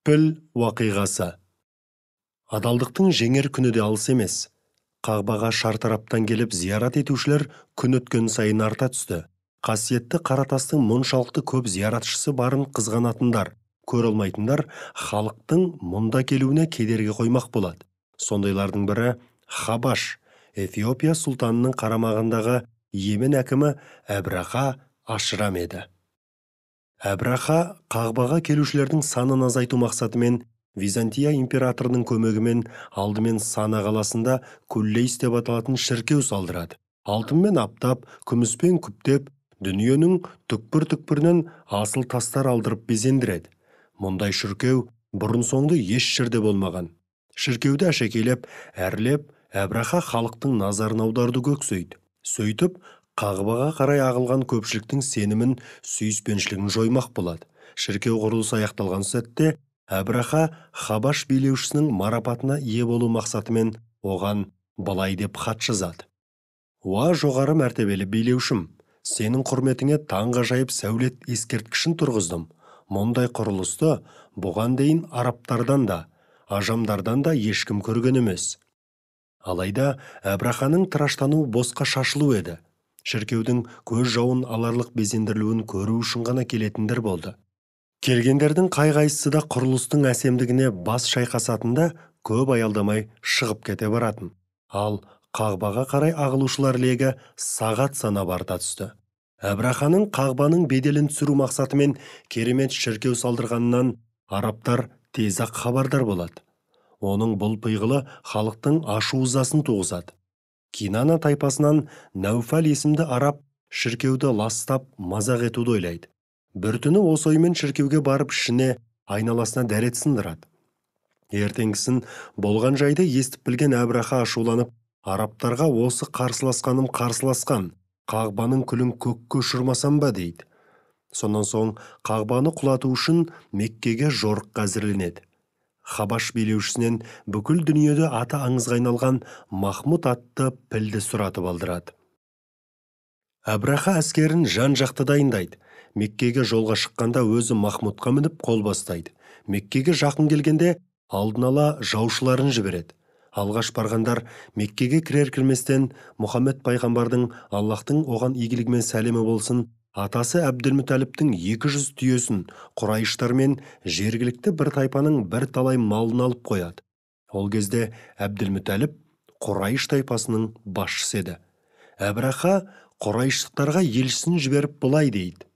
Піл уақиғасы. Адалдықтың жеңер күні де алыс емес. Қағбаға шартараптан келіп зиярат етушілер күн өткен сайын арта түсті. Қасиетті Қаратастың мұншалықты көп зияратшысы барын қызғанатындар, көре алмайтындар халықтың мұнда келуіне кедергі қоймақ болады. Сондайлардың бірі Хабаш, Эфиопия сұлтанының қарамағындағы Йемен әкімі Әбраха Ашрам еді. Әбраха Қағбаға келушілердің санын азайту мақсатымен Византия императорының көмегімен алдымен Сана қаласында Куллейс деп аталатын шіркеу салдырады. Алтынмен аптап, күміспен күптеп, дүниенің түкпір-түкпірінен асыл тастар алдырып безендіреді. Мұндай шіркеу бұрын соңды еш жерде болмаған. Шіркеуді әшекейлеп, әрлеп, Әбраха халықтың назарын аударды көксейді. Сөйтіп, Қағбаға қарай ағылған көпшіліктің сенімін, сүйіспеншілігін жоймақ болады. Шіркеу құрылысы аяқталған сәтте Әбраха Хабаш билеушісінің марапатына ие болу мақсатымен оған былай деп хат жазады. Уа жоғары мәртебелі билеушім, сенің құрметіңе таңғажайып сәулет ескерткішін тұрғыздым. Мұндай құрылысты бұған дейін арабтардан да, ажамдардан да ешкім көрген емес. Алайда Әбраханың тыраштануы босқа шашылу еді. Шіркеудің көз жауын аларлық безендірілуін көру үшін ғана келетіндер болды. Келгендердің қай-қайсысы да құрылыстың әсемдігіне бас шайқасатында көп аялдамай шығып кете баратын. Ал Қағбаға қарай ағылушылар легі сағат санап арта түсті. Әбраханың Қағбаның беделін түсіру мақсатымен керемет шіркеу салдырғанынан арабтар тез-ақ хабардар болады. Оның бұл пиғылы халықтың ашу-ызасын туғызады. Кинана тайпасынан Нәуфәл есімді араб шіркеуді ластап мазақ етуді ойлайды. Бір түні осы оймен шіркеуге барып ішіне айналасына дәрет сындырады. Ертеңгісін болған жайды естіп білген Әбраха ашуланып, арабтарға осы қарсыласқаным қарсыласқан, Қағбаның күлін көкке ұшырмасам ба дейді. Сонан соң Қағбаны құлату үшін Меккеге жорыққа әзірленеді. Хабаш билеушісінен бүкіл дүниеде аты аңызға айналған Махмұд атты пілді сұратып алдырады. Әбраха әскерін жан-жақты дайындайды. Меккеге жолға шыққанда өзі Махмұдқа мініп қол бастайды. Меккеге жақын келгенде алдын ала жаушыларын жібереді. Алғаш барғандар Меккеге кірер-кірместен Мұхаммед пайғамбардың Аллахтың оған игілігімен сәлемі болсын, атасы Әбділмүтәліптің 200 түйесін Құрайыштар мен жергілікті бір тайпаның бір талай малын алып қояды. Ол кезде Әбділмүтәліп Құрайыш тайпасының басшысы еді. Әбраха Құрайыштықтарға елшісін жіберіп былай дейді.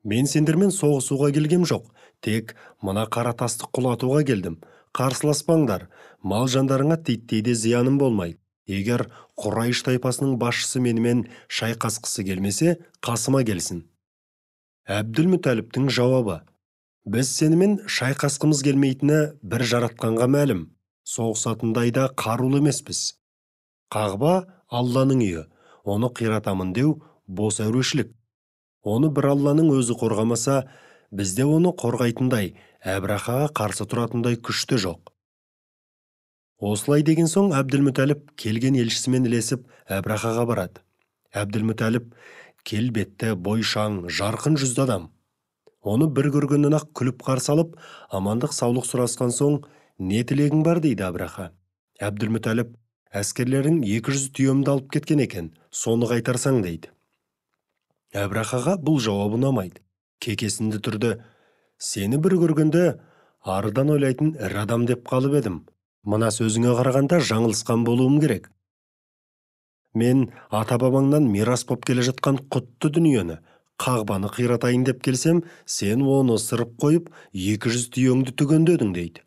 Мен сендермен соғысуға келгем жоқ, тек мына Қаратасты құлатуға келдім. Қарсыласпаңдар, мал жандарыңа титтейде зияным болмайды. Егер Құрайыш тайпасының басшысы менімен шайқасқысы келмесе, қасыма келсін. Әбділмүтәліптің жауабы: біз сенімен шайқасқымыз келмейтіні бір жаратқанға мәлім. Соғысатындайда қарулы емеспіз. Қағба Алланың үйі, оны қиратамын деу бос әурешілік. Оны бір Алланың өзі қорғамаса, бізде оны қорғайтындай, Әбрахаға қарсы тұратындай күшті жоқ. Осылай деген соң Әбділмүтәліп келген елшісімен ілесіп Әбрахаға барады. Әбділмүтәліп келбетті, бойшаң, жарқын жүзді адам. Оны бір көргеннен ақ күліп қарсы алып, амандық саулық сұрасқан соң, не тілегің бар дейді Әбраха. Әбділмүтәліп: әскерлерің 200 түйемді алып кеткен екен, соны қайтарсаң дейді. Әбрахаға бұл жауабы ұнамайды. Кекесінді түрді: сені бір көргенде арыдан ойлайтын ірі адам деп қалып едім. Мына сөзіңе қарағанда жаңылысқан болуым керек. Мен ата-бабаңнан мирас боп келе жатқан құтты дүниені, Қағбаны қиратайын деп келсем, сен оны ысырып қойып, 200 түйеңді түгендедің дейді.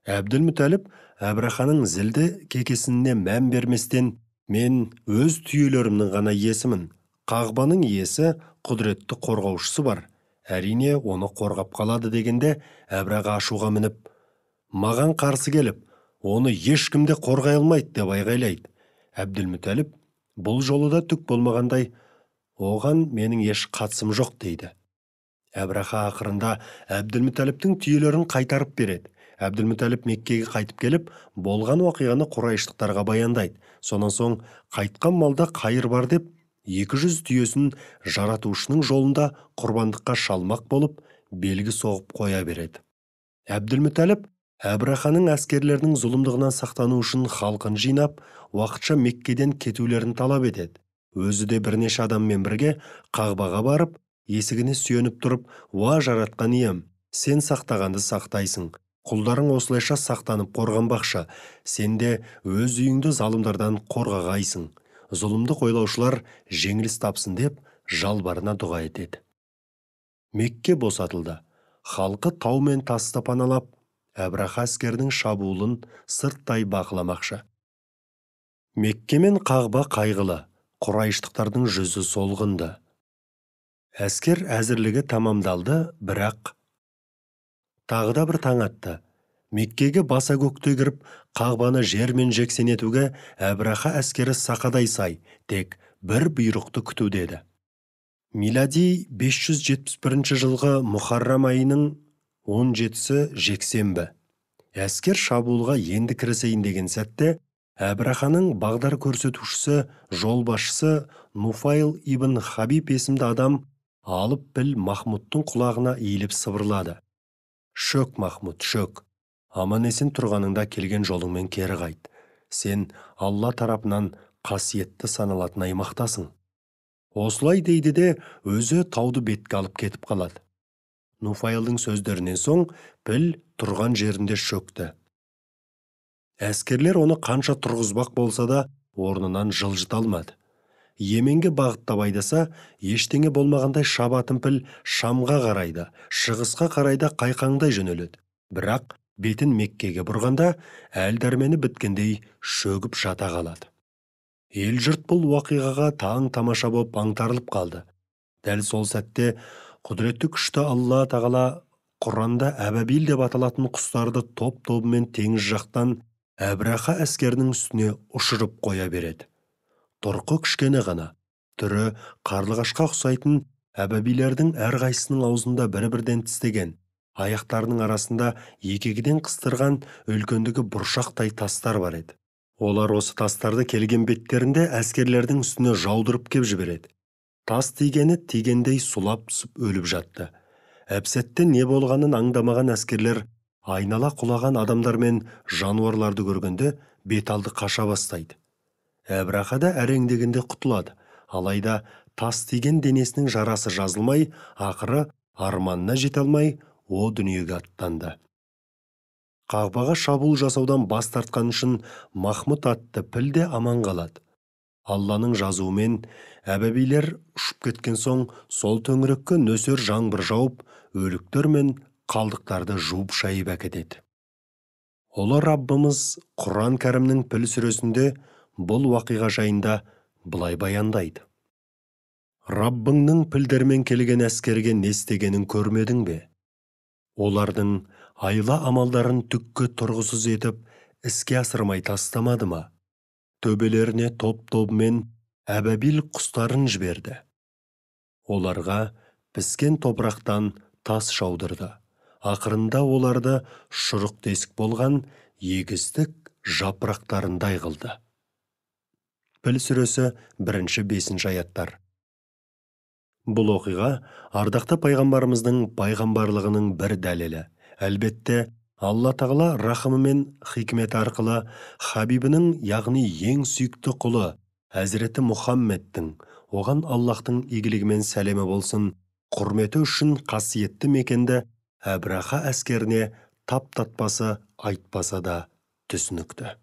Әбділмүтәліп Әбраханың зілді кекесініне мән берместен: мен өз түйелерімнің ғана иесімін. Қағбаның иесі, құдіретті қорғаушысы бар. Әрине, оны қорғап қалады дегенде, Әбраха ашуға мініп, маған қарсы келіп, оны ешкімде қорғай алмайды деп айғайлайды. Әбділмүтәліп бұл жолы да түк болмағандай: оған менің еш қатысым жоқ дейді. Әбраха ақырында Әбділмүтәліптің түйелерін қайтарып береді. Әбділмүтәліп Меккеге қайтып келіп, болған уақиғаны Құрайыштықтарға баяндайды. Сонан соң қайтқан малда қайыр бар деп, 200 түйесін жаратушының жолында құрбандыққа шалмақ болып, белгі соғып қоя береді. Әбділмүтәліп Әбраханың әскерлерінің зұлымдығынан сақтану үшін халқын жинап, уақытша Меккеден кетулерін талап етеді. Өзі де бірнеше адаммен бірге Қағбаға барып, есігіне сүйеніп тұрып, «Уа жаратқан ием, сен сақтағанды сақтайсың. Құлдарың осылайша сақтанып қорғанбақшы. Сен де өз үйіңді залымдардан қорғағайсың. Зұлымдық ойлаушылар жеңіліс тапсын» деп жалбарына дұға етеді. Мекке босатылды. Халқы тау мен тасты паналап, Әбраха әскердің шабуылын сырттай бақыламақшы. Мекке мен Қағба қайғылы, Құрайыштықтардың жүзі солғынды. Әскер әзірлігі тамамдалды, бірақ тағы да бір таң атты. Меккеге баса көкте кіріп, Қағбаны жермен жексен етуге Әбраха әскері сақадай сай, тек бір бұйрықты күтуде еді. Милади 571 жылғы Мұхаррам айының 17-сі жексенбі. Әскер шабуылға енді кірісейін деген сәтте, Әбраханың бағдар көрсетушісі, жолбасшысы Нуфайл ибн Хабиб есімді адам алып біл Махмудтың құлағына иіліп сыбырлады. «Шөк, Махмуд, шөк. Аман-есен тұрғаныңда келген жолыңмен кері қайт. Сен Алла тарапынан қасиетті саналатын аймақтасың». Осылай дейді де, өзі тауды бетке алып кетіп қалады. Нуфайлдың сөздерінен соң піл тұрған жерінде шөкті. Әскерлер оны қанша тұрғызбақ болса да, орнынан жылжыта алмады. Йеменге бағыттап айдаса, ештеңе болмағандай шабатын піл Шамға қарайды, шығысқа қарайда қайқаңдай жөнеледі. Бірақ бетін Меккеге бұрғанда, әл-дәрмені біткендей шөгіп жата қалады. Ел-жұрт бұл уақиғаға таң-тамаша боп аңтарылып қалды. Дәл сол сәтте құдіретті күшті Алла тағала Құранда әбәбил деп аталатын құстарды топ-тобымен теңіз жақтан Әбраха әскерінің үстіне ұшырып қоя береді. Тұрқы кішкене ғана, түрі қарлығашқа ұқсайтын әбәбилердің әрқайсысының аузында бір-бірден тістеген, аяқтарының арасында екегіден қыстырған үлкендігі бұршақтай тастар бар еді. Олар осы тастарды келген беттерінде әскерлердің үстіне жаудырып кеп жібереді. Тас тигені тигендей сұлап түсіп өліп жатты. Әпсәтте не болғанын аңдамаған әскерлер айнала құлаған адамдар мен жануарларды көргенде беталды қаша бастайды. Әбраха да әреңдегенде құтылады, алайда тас тиген денесінің жарасы жазылмай, ақыры арманына жете алмай, о дүниеге аттанды. Қағбаға шабуыл жасаудан бас тартқан үшін Махмуд атты піл де аман қалады. Алланың жазуымен әбәбилер ұшып кеткен соң, сол төңірекке нөсер жаңбыр жауып, өліктер мен қалдықтарды жуып шайып әкетеді. Ұлы Раббымыз Құран кәрімнің піл сүресінде бұл уақиға жайында былай баяндайды. Раббыңның пілдермен келген әскерге не істегенін көрмедің бе? Олардың айла амалдарын түкке тұрғысыз етіп, іске асырмай тастамады ма? Төбелеріне топ-тобымен әбәбил құстарын жіберді. Оларға піскен топырақтан тас жаудырды. Ақырында оларды шұрық тесік болған егістік жапырақтарындай қылды. Піл сүресі 1-5 аяттар. Бұл оқиға ардақты пайғамбарымыздың пайғамбарлығының бір дәлелі. Әлбетте, Алла тағала рахымы мен хикметі арқылы Хабибінің, яғни ең сүйікті құлы, Әзіреті Мұхаммедтің, оған Аллахтың игілігі мен сәлемі болсын, құрметі үшін қасиетті мекенді Әбраха әскеріне тап-татпасы айтпаса да түсінікті.